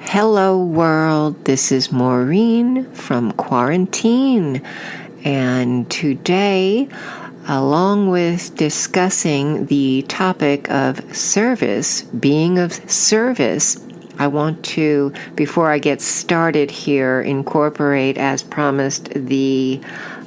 Hello world, this is Maureen from Quarantine, and today, along with discussing the topic of service, being of service, I want to, before I get started here, incorporate, as promised, the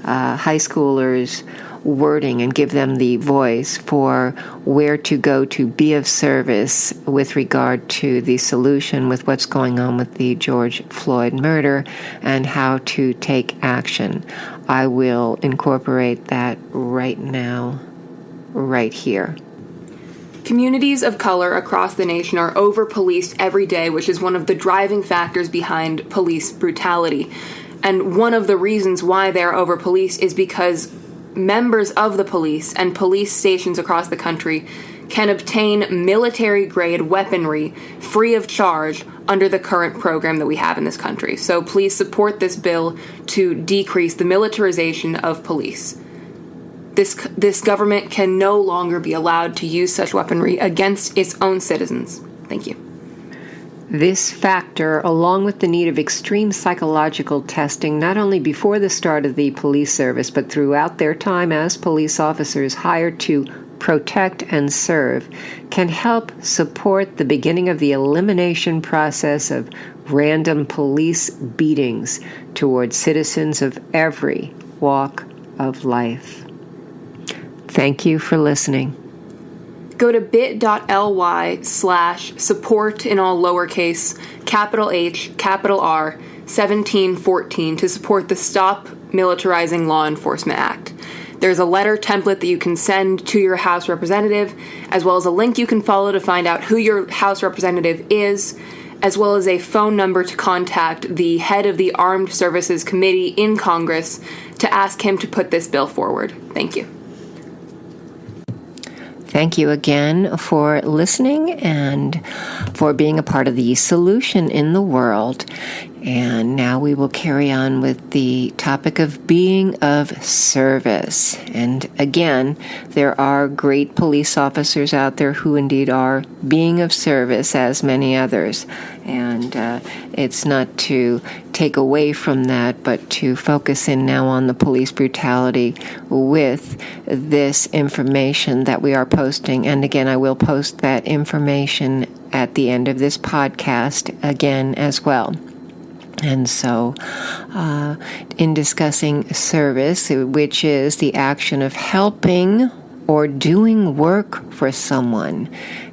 high schoolers' wording and give them the voice for where to go to be of service with regard to the solution with what's going on with the George Floyd murder and how to take action. I will incorporate that right now, right here. Communities of color across the nation are over-policed every day, which is one of the driving factors behind police brutality. And one of the reasons why they're over-policed is because members of the police and police stations across the country can obtain military-grade weaponry free of charge under the current program that we have in this country. So please support this bill to decrease the militarization of police. This government can no longer be allowed to use such weaponry against its own citizens. Thank you. This factor, along with the need of extreme psychological testing, not only before the start of the police service, but throughout their time as police officers hired to protect and serve, can help support the beginning of the elimination process of random police beatings towards citizens of every walk of life. Thank you for listening. Go to bit.ly/support in all lowercase, capital H, capital R, 1714 to support the Stop Militarizing Law Enforcement Act. There's a letter template that you can send to your House representative, as well as a link you can follow to find out who your House representative is, as well as a phone number to contact the head of the Armed Services Committee in Congress to ask him to put this bill forward. Thank you. Thank you again for listening and for being a part of the solution in the world. And now we will carry on with the topic of being of service. And again, there are great police officers out there who indeed are being of service, as many others. And it's not to take away from that, but to focus in now on the police brutality with this information that we are posting. And again, I will post that information at the end of this podcast again as well. And so, in discussing service, which is the action of helping or doing work for someone,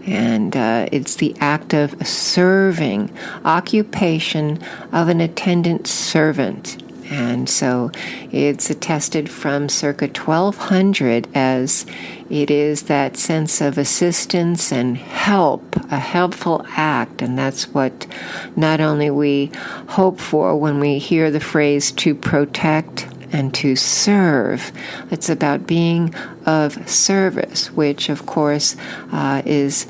and it's the act of serving, occupation of an attendant servant. And so it's attested from circa 1200 as it is that sense of assistance and help, a helpful act. And that's what not only we hope for when we hear the phrase to protect and to serve. It's about being of service, which of course is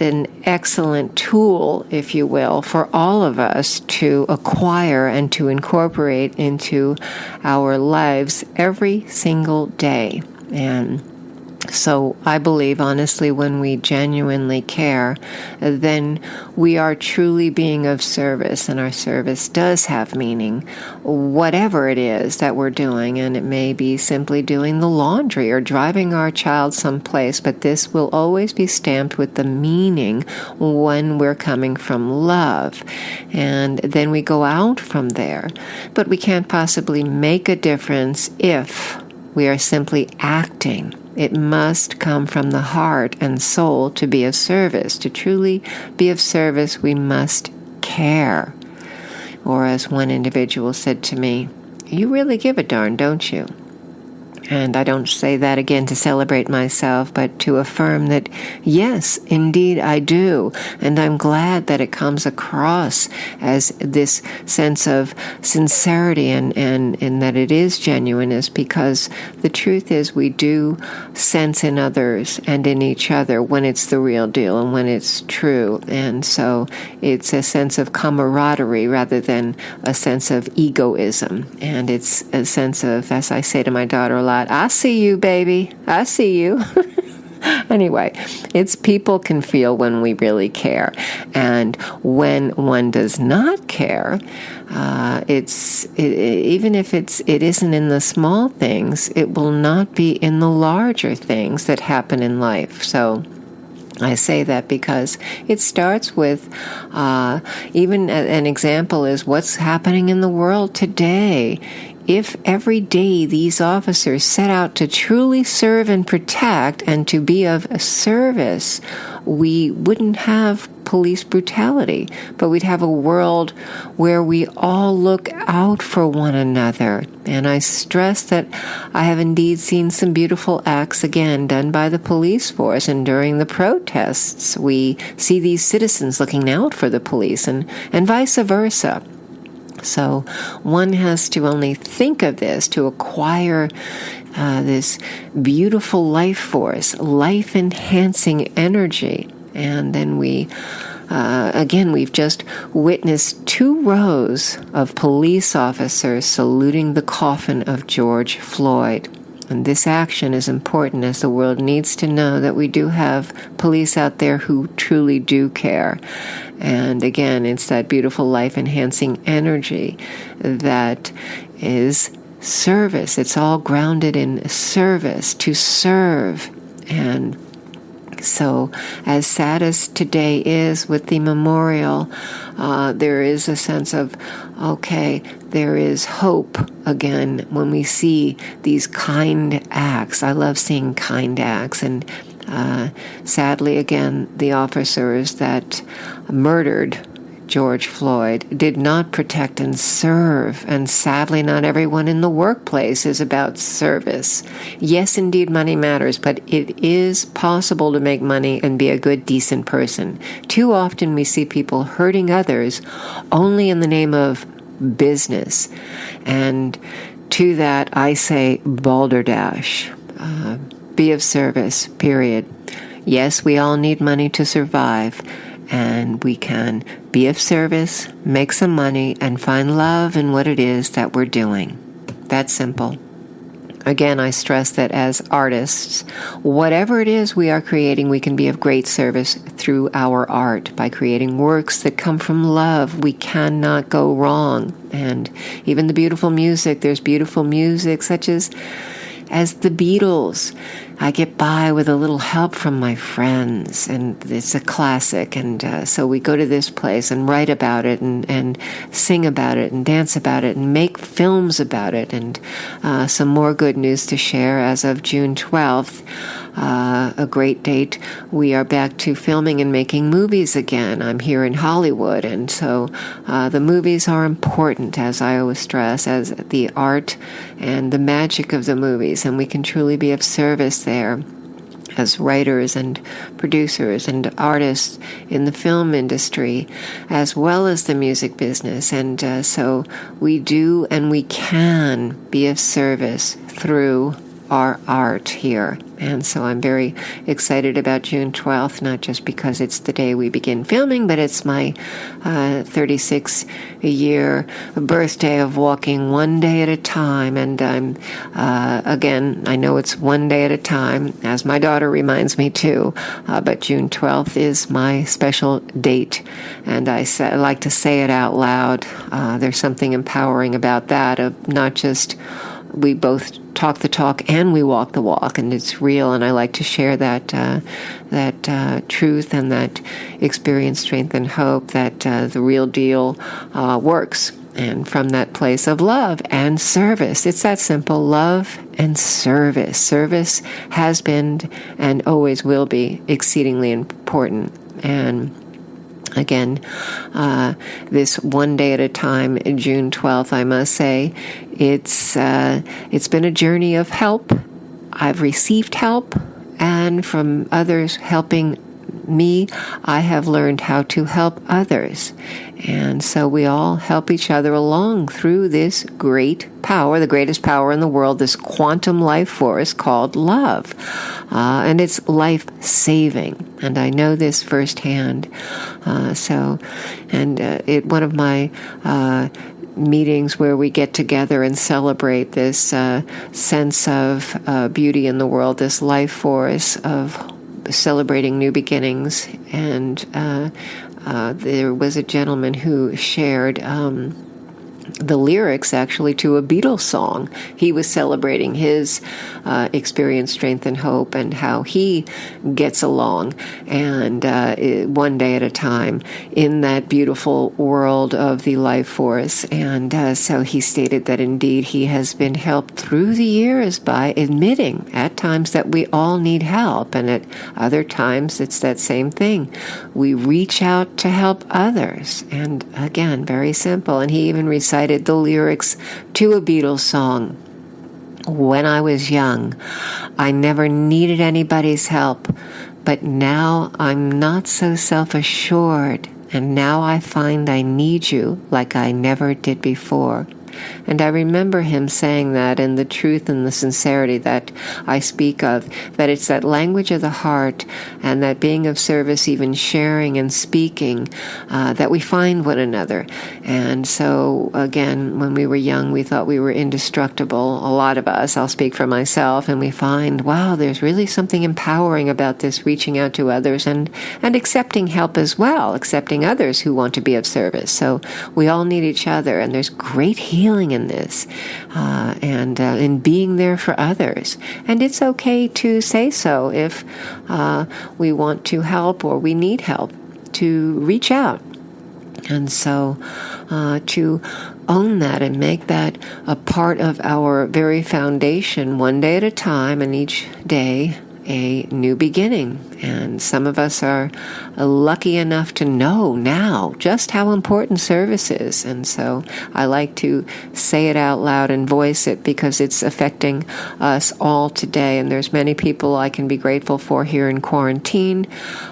an excellent tool, if you will, for all of us to acquire and to incorporate into our lives every single day. And so I believe, honestly, when we genuinely care, then we are truly being of service, and our service does have meaning, whatever it is that we're doing. And it may be simply doing the laundry or driving our child someplace, but this will always be stamped with the meaning when we're coming from love. And then we go out from there. But we can't possibly make a difference if we are simply acting. It must come from the heart and soul to be of service. To truly be of service, we must care. Or as one individual said to me, "You really give a darn, don't you?" And I don't say that again to celebrate myself, but to affirm that, yes, indeed I do. And I'm glad that it comes across as this sense of sincerity and that it is genuineness, because the truth is we do sense in others and in each other when it's the real deal and when it's true. And so it's a sense of camaraderie rather than a sense of egoism. And it's a sense of, as I say to my daughter a lot, I see you, baby. I see you. Anyway, it's people can feel when we really care. And when one does not care, even if it isn't in the small things, it will not be in the larger things that happen in life. So I say that because it starts with, even an example is what's happening in the world today. If every day these officers set out to truly serve and protect and to be of service, we wouldn't have police brutality, but we'd have a world where we all look out for one another. And I stress that I have indeed seen some beautiful acts, again, done by the police force. And during the protests, we see these citizens looking out for the police and vice versa. So one has to only think of this to acquire this beautiful life force, life-enhancing energy. And then we've just witnessed 2 rows of police officers saluting the coffin of George Floyd. And this action is important, as the world needs to know that we do have police out there who truly do care. And again, it's that beautiful life-enhancing energy that is service. It's all grounded in service, to serve. And so, as sad as today is with the memorial, there is a sense of, okay, there is hope again when we see these kind acts. I love seeing kind acts. And sadly, again, the officers that murdered George Floyd did not protect and serve, and sadly not everyone in the workplace is about service. Yes, indeed, money matters, but it is possible to make money and be a good, decent person. Too often we see people hurting others only in the name of business. And to that I say balderdash. Be of service, period. Yes, we all need money to survive, and we can be of service, make some money, and find love in what it is that we're doing. That's simple. Again, I stress that as artists, whatever it is we are creating, we can be of great service through our art. By creating works that come from love, we cannot go wrong. And even the beautiful music, there's beautiful music such as the Beatles. I get by with a little help from my friends, and it's a classic. And so we go to this place and write about it and sing about it and dance about it and make films about it. And some more good news to share. As of June 12th, a great date, we are back to filming and making movies again. I'm here in Hollywood, and so the movies are important, as I always stress, as the art and the magic of the movies, and we can truly be of service there as writers and producers and artists in the film industry, as well as the music business. And so we do and we can be of service through our art here. And so I'm very excited about June 12th, not just because it's the day we begin filming, but it's my 36-year birthday of walking one day at a time. And I'm, again, I know it's one day at a time, as my daughter reminds me too, but June 12th is my special date. And I like to say it out loud. There's something empowering about that, of not just we both talk the talk and we walk the walk, and it's real. And I like to share that truth and that experience, strength, and hope that the real deal works. And from that place of love and service, it's that simple: love and service. Service has been and always will be exceedingly important. And Again, this one day at a time, June 12th, I must say, it's been a journey of help. I've received help, and from others helping me, I have learned how to help others. And so we all help each other along through this great power, the greatest power in the world, this quantum life force called love. And it's life-saving. And I know this firsthand. One of my meetings where we get together and celebrate this sense of beauty in the world, this life force of celebrating new beginnings. And there was a gentleman who shared the lyrics actually to a Beatles song. He was celebrating his experience, strength, and hope, and how he gets along, and one day at a time in that beautiful world of the life force. And so he stated that indeed he has been helped through the years by admitting at times that we all need help, and at other times it's that same thing. We reach out to help others, and again, very simple. And he even recited the lyrics to a Beatles song. When I was young, I never needed anybody's help, but now I'm not so self-assured, and now I find I need you like I never did before. And I remember him saying that, and the truth and the sincerity that I speak of, that it's that language of the heart and that being of service, even sharing and speaking, that we find one another. And so, again, when we were young, we thought we were indestructible, a lot of us, I'll speak for myself, and we find, wow, there's really something empowering about this, reaching out to others and accepting help as well, accepting others who want to be of service. So we all need each other, and there's great healing in this, and in being there for others. And it's okay to say so if we want to help or we need help, to reach out. And so to own that and make that a part of our very foundation, one day at a time, and each day a new beginning. And some of us are lucky enough to know now just how important service is. And so I like to say it out loud and voice it because it's affecting us all today. And there's many people I can be grateful for here in quarantine,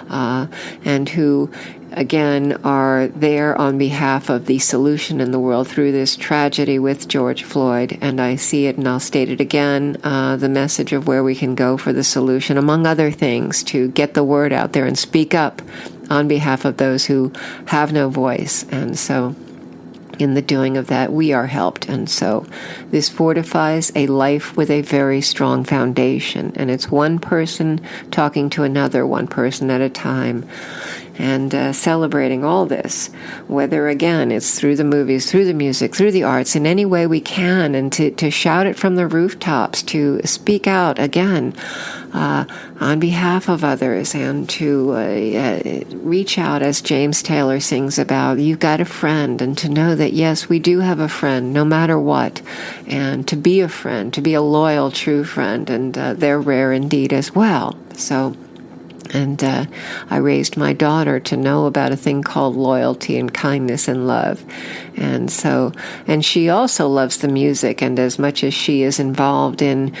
and who again are there on behalf of the solution in the world through this tragedy with George Floyd. And I see it, and I'll state it again, the message of where we can go for the solution, among other things, to get the word out there and speak up on behalf of those who have no voice. And so in the doing of that, we are helped. And so this fortifies a life with a very strong foundation. And it's one person talking to another, one person at a time, and celebrating all this, whether, again, it's through the movies, through the music, through the arts, in any way we can, and to shout it from the rooftops, to speak out, again, on behalf of others, and to reach out, as James Taylor sings about, you've got a friend, and to know that, yes, we do have a friend, no matter what, and to be a friend, to be a loyal, true friend, and they're rare indeed as well. So, and I raised my daughter to know about a thing called loyalty and kindness and love. And so, and she also loves the music. And as much as she is involved in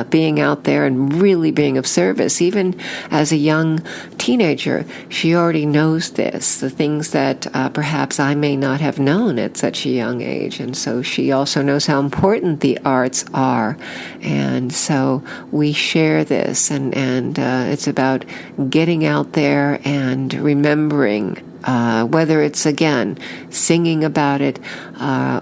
being out there and really being of service, even as a young teenager, she already knows this, the things that perhaps I may not have known at such a young age. And so she also knows how important the arts are. And so we share this, and it's about getting out there and remembering, whether it's, again, singing about it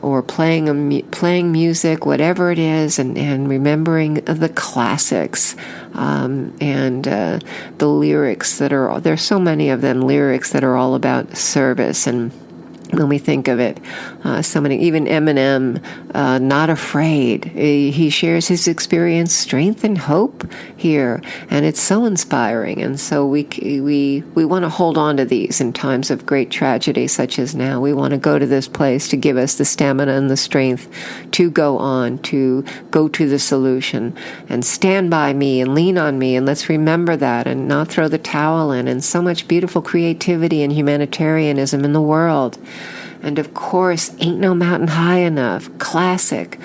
or playing music, whatever it is, and remembering the classics and the lyrics that are, there's so many of them, lyrics that are all about service. And when we think of it. So many, even Eminem, not afraid. He shares his experience, strength, and hope here, and it's so inspiring. And so we want to hold on to these in times of great tragedy, such as now. We want to go to this place to give us the stamina and the strength to go on, to go to the solution, and stand by me and lean on me, and let's remember that and not throw the towel in. And so much beautiful creativity and humanitarianism in the world. And of course, Ain't No Mountain High Enough, classic,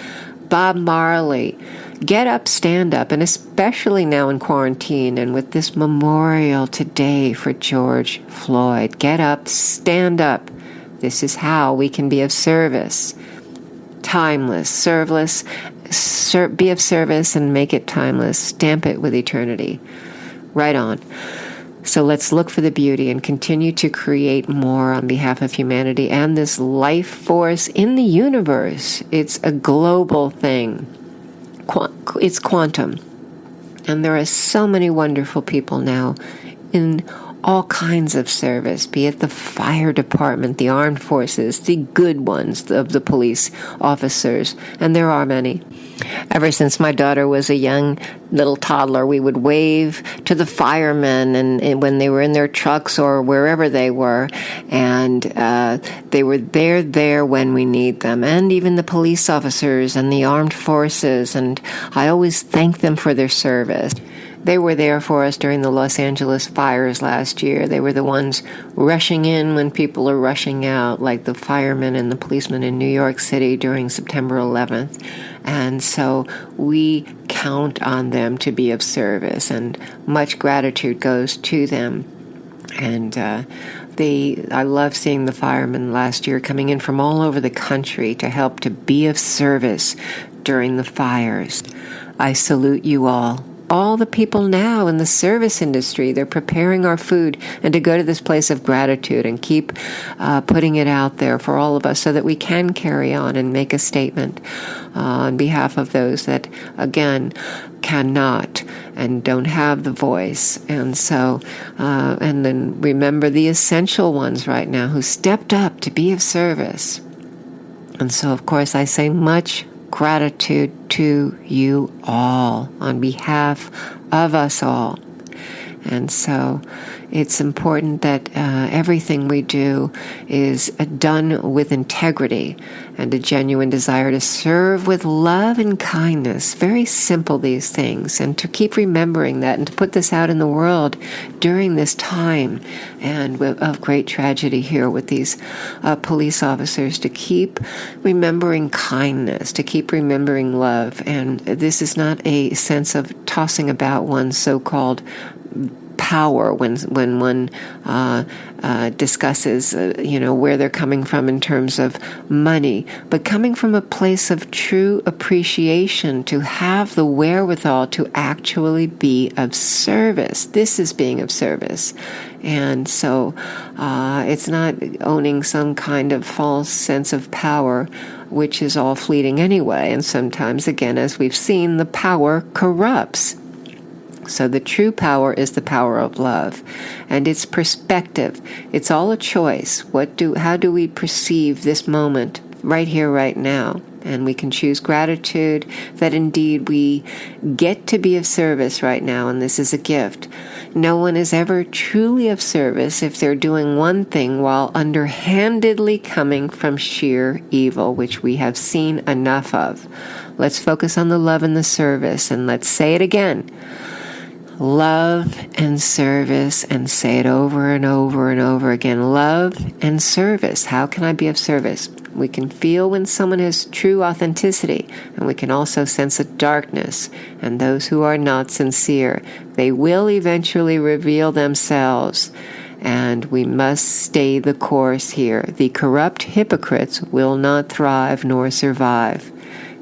Bob Marley, Get Up, Stand Up, and especially now in quarantine and with this memorial today for George Floyd, get up, stand up. This is how we can be of service. Timeless, serveless, be of service and make it timeless. Stamp it with eternity. Right on. So let's look for the beauty and continue to create more on behalf of humanity and this life force in the universe. It's a global thing. It's quantum. And there are so many wonderful people now in all kinds of service, be it the fire department, the armed forces, the good ones of the police officers, and there are many. Ever since my daughter was a young little toddler, we would wave to the firemen and when they were in their trucks or wherever they were, and they were there when we need them, and even the police officers and the armed forces, and I always thank them for their service. They were there for us during the Los Angeles fires last year. They were the ones rushing in when people are rushing out, like the firemen and the policemen in New York City during September 11th. And so we count on them to be of service, and much gratitude goes to them. And I love seeing the firemen last year coming in from all over the country to help to be of service during the fires. I salute you all. All the people now in the service industry, they're preparing our food, and to go to this place of gratitude and keep putting it out there for all of us so that we can carry on and make a statement on behalf of those that, again, cannot and don't have the voice. And so, and then remember the essential ones right now who stepped up to be of service. And so, of course, I say much gratitude to you all on behalf of us all. And so it's important that everything we do is done with integrity and a genuine desire to serve with love and kindness. Very simple, these things. And to keep remembering that and to put this out in the world during this time and of great tragedy here with these police officers, to keep remembering kindness, to keep remembering love. And this is not a sense of tossing about one's so-called power when one discusses where they're coming from in terms of money, but coming from a place of true appreciation, to have the wherewithal to actually be of service. This is being of service. And so it's not owning some kind of false sense of power, which is all fleeting anyway. And sometimes, again, as we've seen, the power corrupts. So the true power is the power of love, and it's perspective. It's all a choice. How do we perceive this moment right here, right now? And we can choose gratitude that indeed we get to be of service right now, and this is a gift. No one is ever truly of service if they're doing one thing while underhandedly coming from sheer evil, which we have seen enough of. Let's focus on the love and the service, and let's say it again. Love and service, and say it over and over and over again. Love and service. How can I be of service? We can feel when someone has true authenticity, and we can also sense a darkness. And those who are not sincere, they will eventually reveal themselves. And we must stay the course here. The corrupt hypocrites will not thrive nor survive.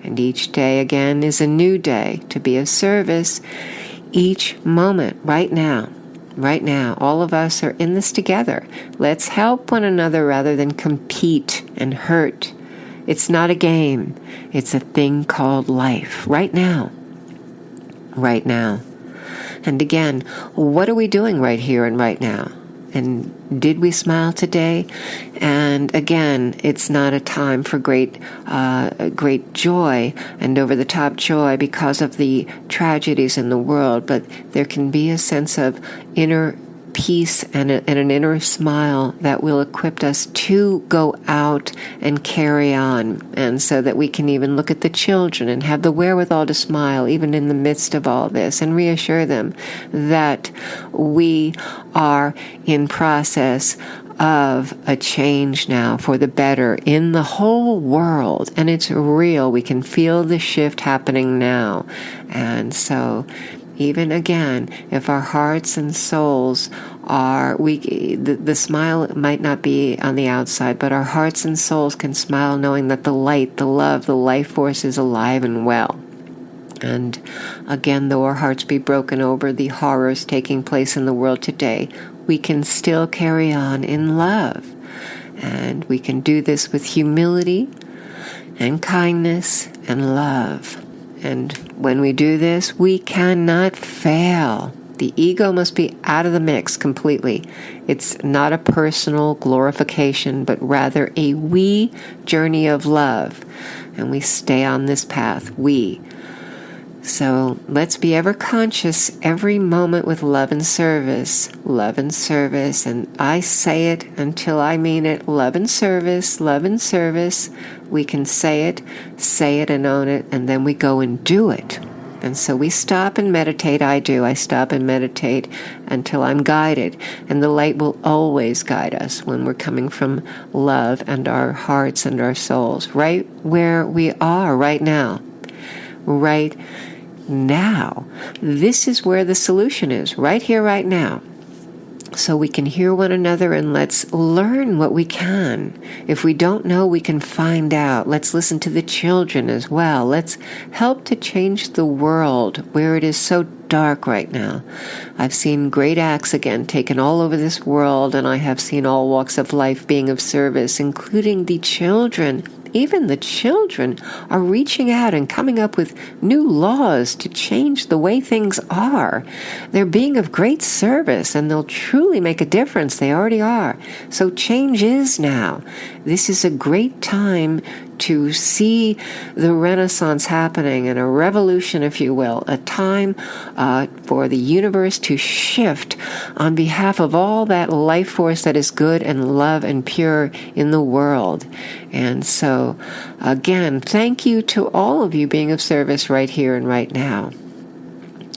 And each day again is a new day to be of service. Each moment, right now, all of us are in this together. Let's help one another rather than compete and hurt. It's not a game. It's a thing called life, right now. And again, what are we doing right here and right now? And did we smile today? And again, it's not a time for great joy and over-the-top joy because of the tragedies in the world, but there can be a sense of inner peace and an inner smile that will equip us to go out and carry on, and so that we can even look at the children and have the wherewithal to smile even in the midst of all this, and reassure them that we are in process of a change now for the better in the whole world, and it's real. We can feel the shift happening now. And so even again, if our hearts and souls are weak, the smile might not be on the outside, but our hearts and souls can smile knowing that the light, the love, the life force is alive and well. And again, though our hearts be broken over the horrors taking place in the world today, we can still carry on in love. And we can do this with humility and kindness and love. And when we do this, we cannot fail. The ego must be out of the mix completely. It's not a personal glorification, but rather a we journey of love. And we stay on this path, we. So let's be ever conscious every moment with love and service. Love and service. And I say it until I mean it. Love and service, love and service. We can say it and own it, and then we go and do it. And so we stop and meditate. I stop and meditate until I'm guided. And the light will always guide us when we're coming from love and our hearts and our souls, right where we are right now. Right now. This is where the solution is, right here, right now. So we can hear one another and let's learn what we can. If we don't know, we can find out. Let's listen to the children as well. Let's help to change the world where it is so dark right now. I've seen great acts again taken all over this world, and I have seen all walks of life being of service, including the children. Even the children are reaching out and coming up with new laws to change the way things are. They're being of great service, and they'll truly make a difference. They already are. So change is now. This is a great time to see the Renaissance happening, and a revolution, if you will, a time for the universe to shift on behalf of all that life force that is good and love and pure in the world. And so, again, thank you to all of you being of service right here and right now.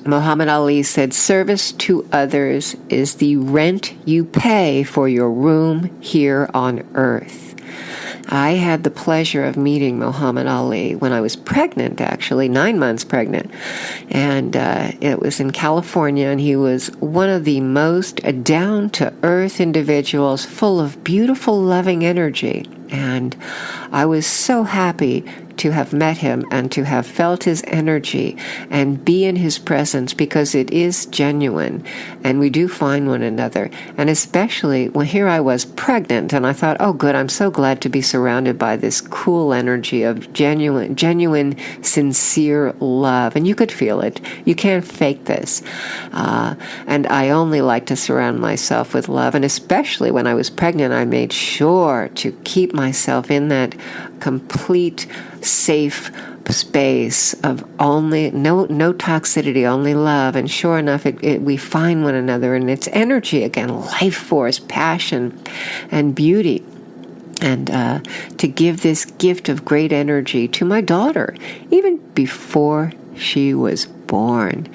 Muhammad Ali said, "Service to others is the rent you pay for your room here on earth." I had the pleasure of meeting Muhammad Ali when I was pregnant, actually, 9 months pregnant. And it was in California, and he was one of the most down-to-earth individuals, full of beautiful, loving energy. And I was so happy to have met him and to have felt his energy and be in his presence, because it is genuine and we do find one another. And especially when here I was pregnant, and I thought, oh good, I'm so glad to be surrounded by this cool energy of genuine, sincere love. And you could feel it. You can't fake this. And I only like to surround myself with love. And especially when I was pregnant, I made sure to keep myself in that complete safe space of only no toxicity, only love. And sure enough, we find one another, and it's energy again, life force, passion, and beauty. And to give this gift of great energy to my daughter, even before she was born.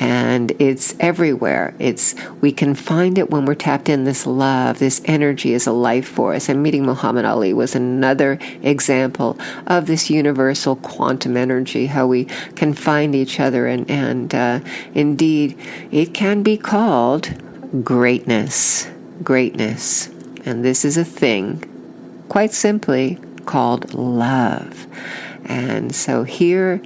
And it's everywhere. We can find it when we're tapped in this love. This energy is a life force. And meeting Muhammad Ali was another example of this universal quantum energy, how we can find each other. And indeed, it can be called greatness. Greatness. And this is a thing, quite simply, called love. And so here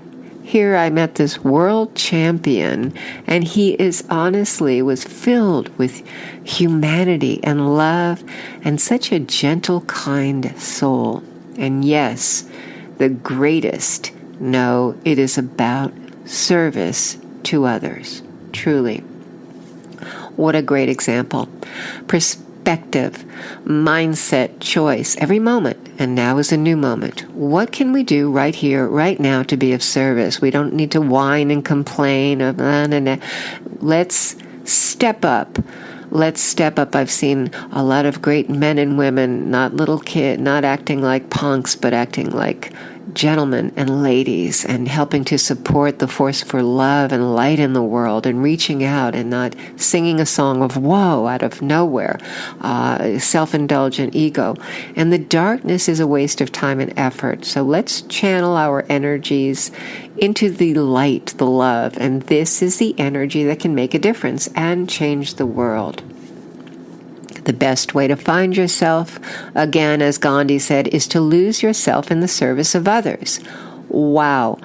I met this world champion, and he was filled with humanity and love and such a gentle, kind soul. And yes, the greatest. No, it is about service to others, truly. What a great example. Perspective, mindset, choice, every moment. And now is a new moment. What can we do right here, right now to be of service? We don't need to whine and complain. Let's step up. Let's step up. I've seen a lot of great men and women, not little kids, not acting like punks, but acting like gentlemen and ladies, and helping to support the force for love and light in the world, and reaching out and not singing a song of woe out of nowhere, self-indulgent ego. And the darkness is a waste of time and effort. So let's channel our energies into the light, the love, and this is the energy that can make a difference and change the world. The best way to find yourself, again, as Gandhi said, is to lose yourself in the service of others. Wow.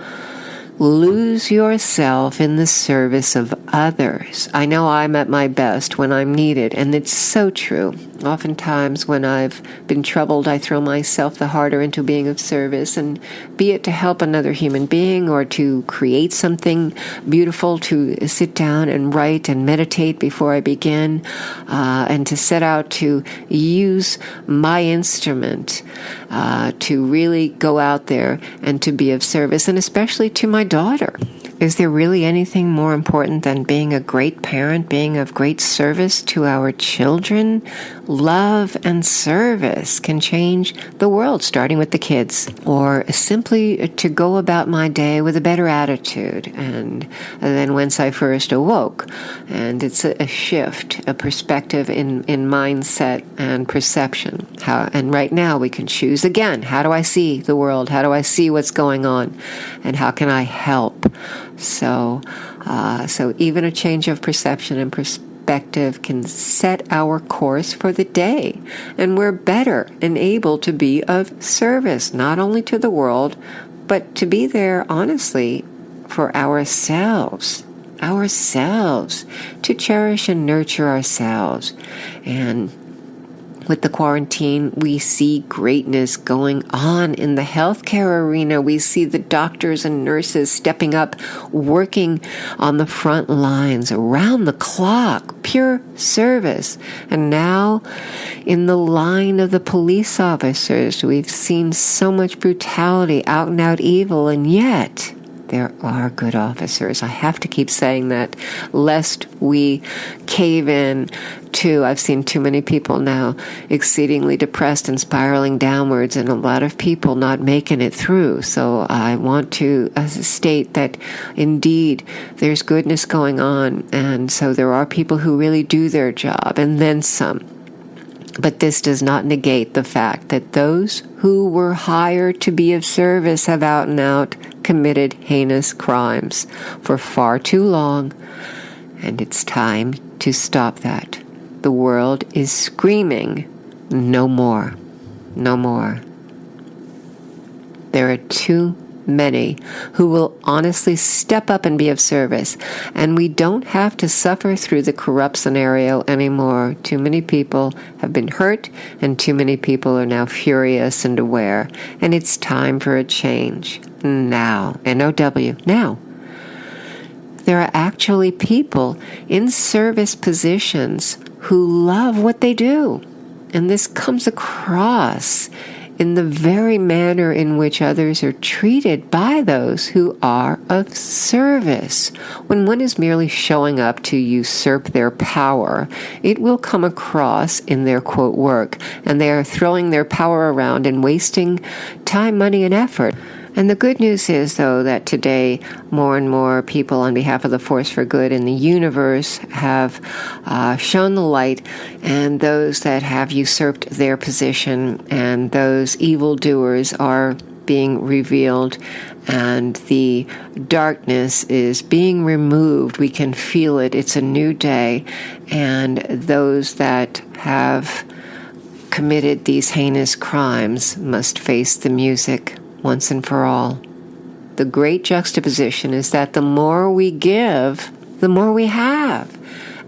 Lose yourself in the service of others. I know I'm at my best when I'm needed, and it's so true. Oftentimes when I've been troubled, I throw myself the harder into being of service, and be it to help another human being or to create something beautiful, to sit down and write and meditate before I begin, and to set out to use my instrument to really go out there and to be of service, and especially to my daughter. Is there really anything more important than being a great parent, being of great service to our children? Love and service can change the world, starting with the kids, or simply to go about my day with a better attitude than whence I first awoke. And it's a shift, a perspective in mindset and perception. And right now we can choose again. How do I see the world? How do I see what's going on? And how can I help? So even a change of perception and perspective can set our course for the day. And we're better and able to be of service, not only to the world, but to be there, honestly, for ourselves, to cherish and nurture ourselves. And with the quarantine, we see greatness going on in the healthcare arena. We see the doctors and nurses stepping up, working on the front lines, around the clock, pure service. And now, in the line of the police officers, we've seen so much brutality, out and out evil, and yet there are good officers. I have to keep saying that, lest we cave in to, I've seen too many people now exceedingly depressed and spiraling downwards, and a lot of people not making it through. So I want to state that indeed there's goodness going on, and so there are people who really do their job, and then some. But this does not negate the fact that those who were hired to be of service have out and out committed heinous crimes for far too long, and it's time to stop that. The world is screaming, no more, no more. There are too many who will honestly step up and be of service, and we don't have to suffer through the corrupt scenario anymore. Too many people have been hurt, and too many people are now furious and aware, and it's time for a change. Now, N-O-W, now. There are actually people in service positions who love what they do, and this comes across in the very manner in which others are treated by those who are of service. When one is merely showing up to usurp their power, it will come across in their, quote, work, and they are throwing their power around and wasting time, money, and effort. And the good news is, though, that today more and more people on behalf of the force for good in the universe have shown the light, and those that have usurped their position and those evildoers are being revealed, and the darkness is being removed. We can feel it. It's a new day, and those that have committed these heinous crimes must face the music once and for all. The great juxtaposition is that the more we give, the more we have.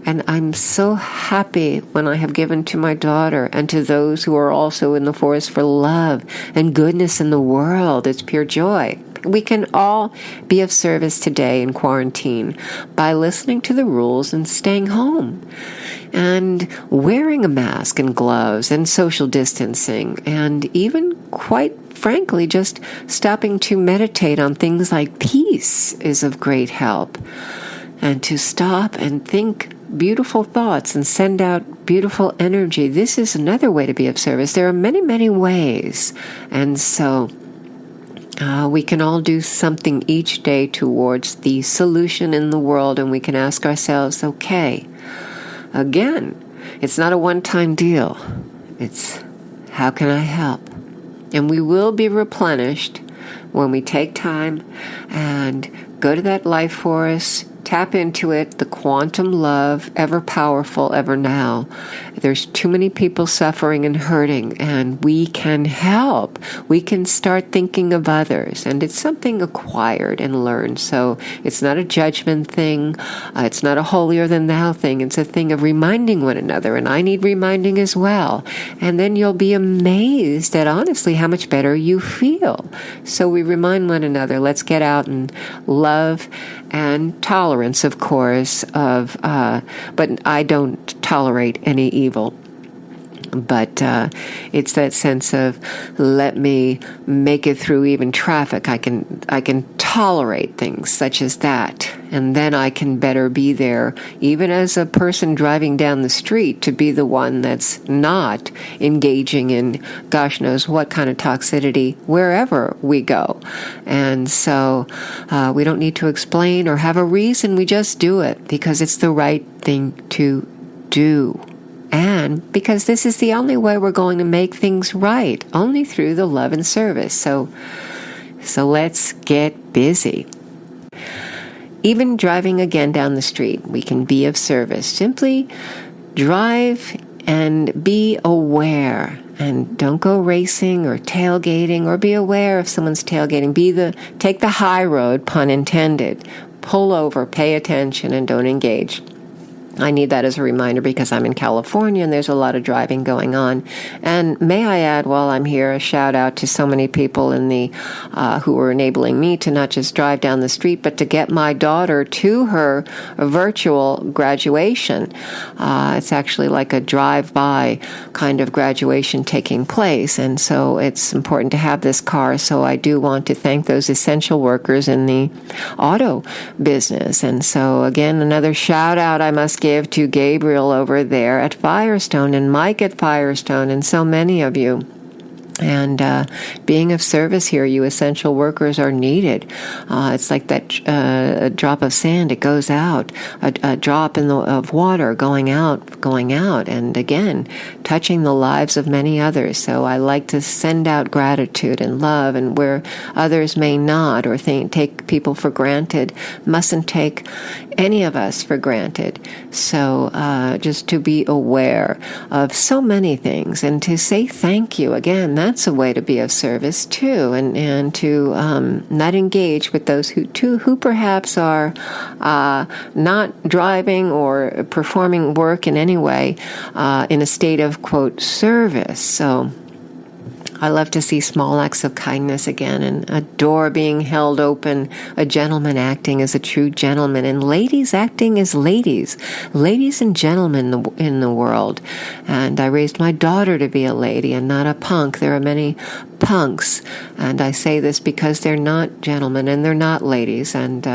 And I'm so happy when I have given to my daughter and to those who are also in the force for love and goodness in the world. It's pure joy. We can all be of service today in quarantine by listening to the rules and staying home and wearing a mask and gloves and social distancing, and even, quite frankly, just stopping to meditate on things like peace is of great help. And to stop and think beautiful thoughts and send out beautiful energy. This is another way to be of service. There are many, many ways. And so we can all do something each day towards the solution in the world, and we can ask ourselves, okay, again, it's not a one-time deal. It's, how can I help? And we will be replenished when we take time and go to that life force, tap into it, the quantum love, ever powerful, ever now. There's too many people suffering and hurting, and we can help. We can start thinking of others, and it's something acquired and learned. So it's not a judgment thing. It's not a holier than thou thing. It's a thing of reminding one another, and I need reminding as well. And then you'll be amazed at, honestly, how much better you feel. So we remind one another, let's get out and love and tolerance, of course, but I don't tolerate any evil. But it's that sense of, let me make it through even traffic. I can tolerate things such as that, and then I can better be there, even as a person driving down the street, to be the one that's not engaging in gosh knows what kind of toxicity wherever we go. And so we don't need to explain or have a reason. We just do it because it's the right thing to do. And because this is the only way we're going to make things right, only through the love and service. So let's get busy. Even driving again down the street, we can be of service. Simply drive and be aware. And don't go racing or tailgating, or be aware if someone's tailgating. Take the high road, pun intended. Pull over, pay attention, and don't engage. I need that as a reminder because I'm in California and there's a lot of driving going on. And may I add, while I'm here, a shout out to so many people in the who are enabling me to not just drive down the street, but to get my daughter to her virtual graduation. It's actually like a drive-by kind of graduation taking place. And so it's important to have this car. So I do want to thank those essential workers in the auto business. And so again, another shout out I must give to Gabriel over there at Firestone, and Mike at Firestone, and so many of you. And being of service here, you essential workers are needed. It's like that a drop of sand, it goes out. A drop of water going out, and again, touching the lives of many others. So I like to send out gratitude and love, and where others may not, or take people for granted, mustn't take any of us for granted. So just to be aware of so many things, and to say thank you. Again, that's a way to be of service too, and to not engage with those who perhaps are not driving or performing work in any way in a state of, quote, service. So I love to see small acts of kindness again, and a door being held open, a gentleman acting as a true gentleman, and ladies acting as ladies and gentlemen in the world. And I raised my daughter to be a lady and not a punk. There are many punks, and I say this because they're not gentlemen and they're not ladies. And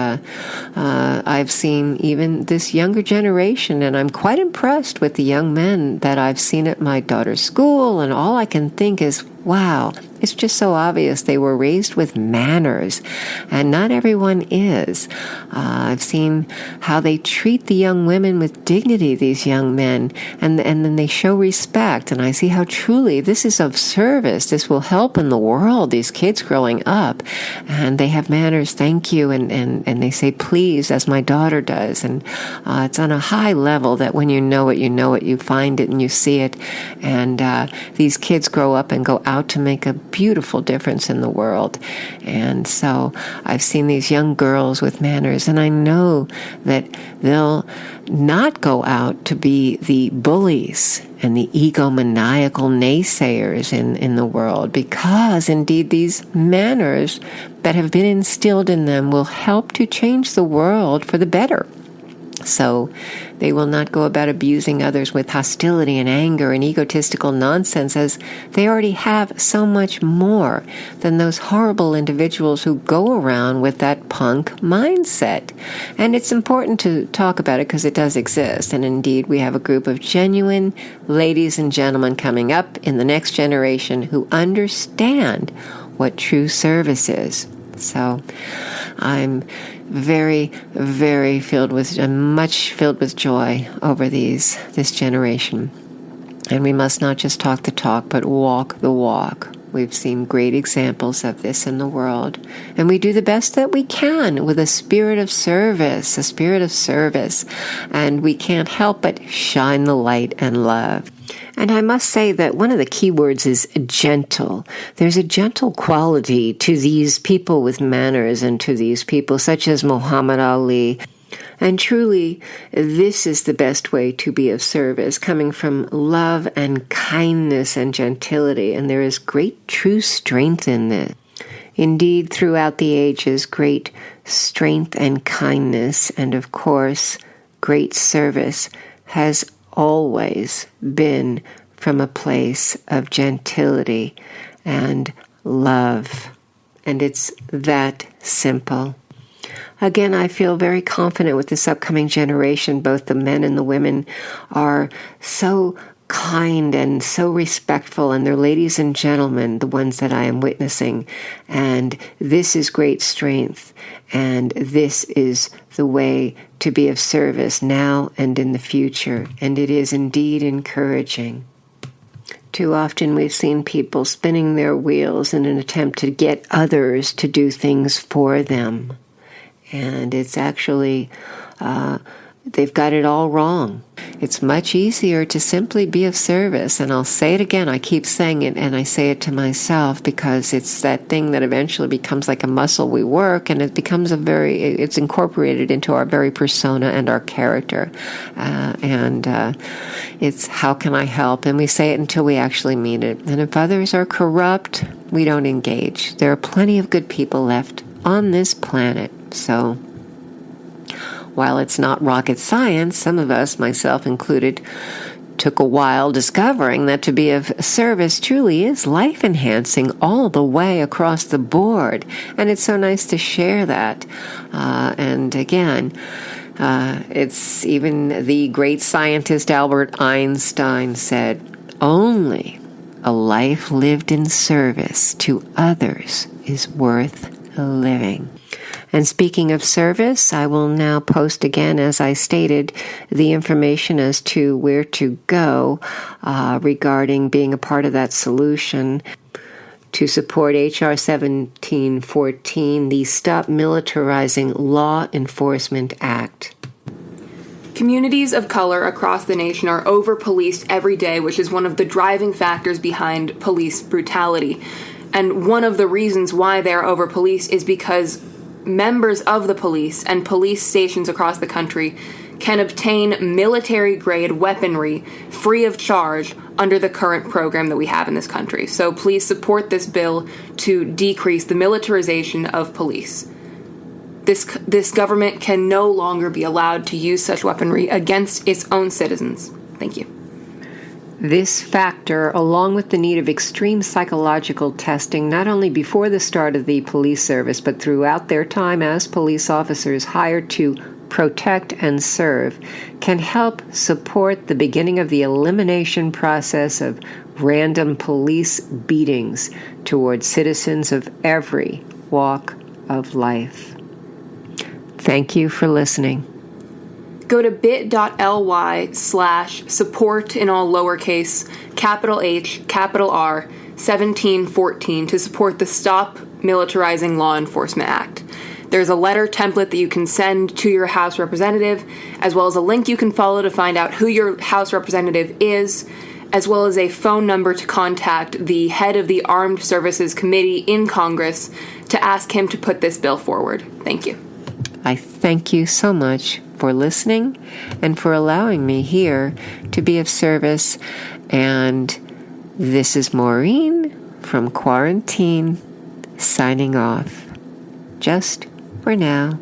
I've seen even this younger generation, and I'm quite impressed with the young men that I've seen at my daughter's school, and all I can think is, wow, it's just so obvious they were raised with manners, and not everyone is. I've seen how they treat the young women with dignity, these young men, and then they show respect, and I see how truly this is of service. This will help in the world, these kids growing up, and they have manners, thank you, and they say please, as my daughter does, and it's on a high level that when you know it, you find it and you see it, and these kids grow up and go out to make a beautiful difference in the world. And so I've seen these young girls with manners, and I know that they'll not go out to be the bullies and the egomaniacal naysayers in the world, because indeed these manners that have been instilled in them will help to change the world for the better. So they will not go about abusing others with hostility and anger and egotistical nonsense, as they already have so much more than those horrible individuals who go around with that punk mindset. And it's important to talk about it because it does exist. And indeed, we have a group of genuine ladies and gentlemen coming up in the next generation who understand what true service is. So I'm very, very much filled with joy over this generation. And we must not just talk the talk, but walk the walk. We've seen great examples of this in the world. And we do the best that we can with a spirit of service. And we can't help but shine the light and love. And I must say that one of the key words is gentle. There's a gentle quality to these people with manners and to these people such as Muhammad Ali. And truly, this is the best way to be of service, coming from love and kindness and gentility. And there is great true strength in this. Indeed, throughout the ages, great strength and kindness, and of course, great service has always been from a place of gentility and love. And it's that simple. Again, I feel very confident with this upcoming generation. Both the men and the women are so kind and so respectful, and they're ladies and gentlemen, the ones that I am witnessing. And this is great strength, and this is the way to be of service now and in the future. And it is indeed encouraging. Too often we've seen people spinning their wheels in an attempt to get others to do things for them. And it's actually, they've got it all wrong. It's much easier to simply be of service. And I'll say it again. I keep saying it, and I say it to myself because it's that thing that eventually becomes like a muscle we work, and it becomes it's incorporated into our very persona and our character. It's how can I help? And we say it until we actually mean it. And if others are corrupt, we don't engage. There are plenty of good people left on this planet. So while it's not rocket science, some of us, myself included, took a while discovering that to be of service truly is life-enhancing all the way across the board. And it's so nice to share that. And again, it's even the great scientist Albert Einstein said, only a life lived in service to others is worth living. And speaking of service, I will now post again, as I stated, the information as to where to go regarding being a part of that solution to support H.R. 1714, the Stop Militarizing Law Enforcement Act. Communities of color across the nation are over-policed every day, which is one of the driving factors behind police brutality. And one of the reasons why they're over-policed is because members of the police and police stations across the country can obtain military-grade weaponry free of charge under the current program that we have in this country. So please support this bill to decrease the militarization of police. This government can no longer be allowed to use such weaponry against its own citizens. Thank you. This factor, along with the need of extreme psychological testing, not only before the start of the police service, but throughout their time as police officers hired to protect and serve, can help support the beginning of the elimination process of random police beatings towards citizens of every walk of life. Thank you for listening. Go to bit.ly/support in all lowercase, capital H, capital R, 1714 to support the Stop Militarizing Law Enforcement Act. There's a letter template that you can send to your House representative, as well as a link you can follow to find out who your House representative is, as well as a phone number to contact the head of the Armed Services Committee in Congress to ask him to put this bill forward. Thank you. I thank you so much for listening and for allowing me here to be of service. And this is Maureen from Quarantine, signing off. Just for now.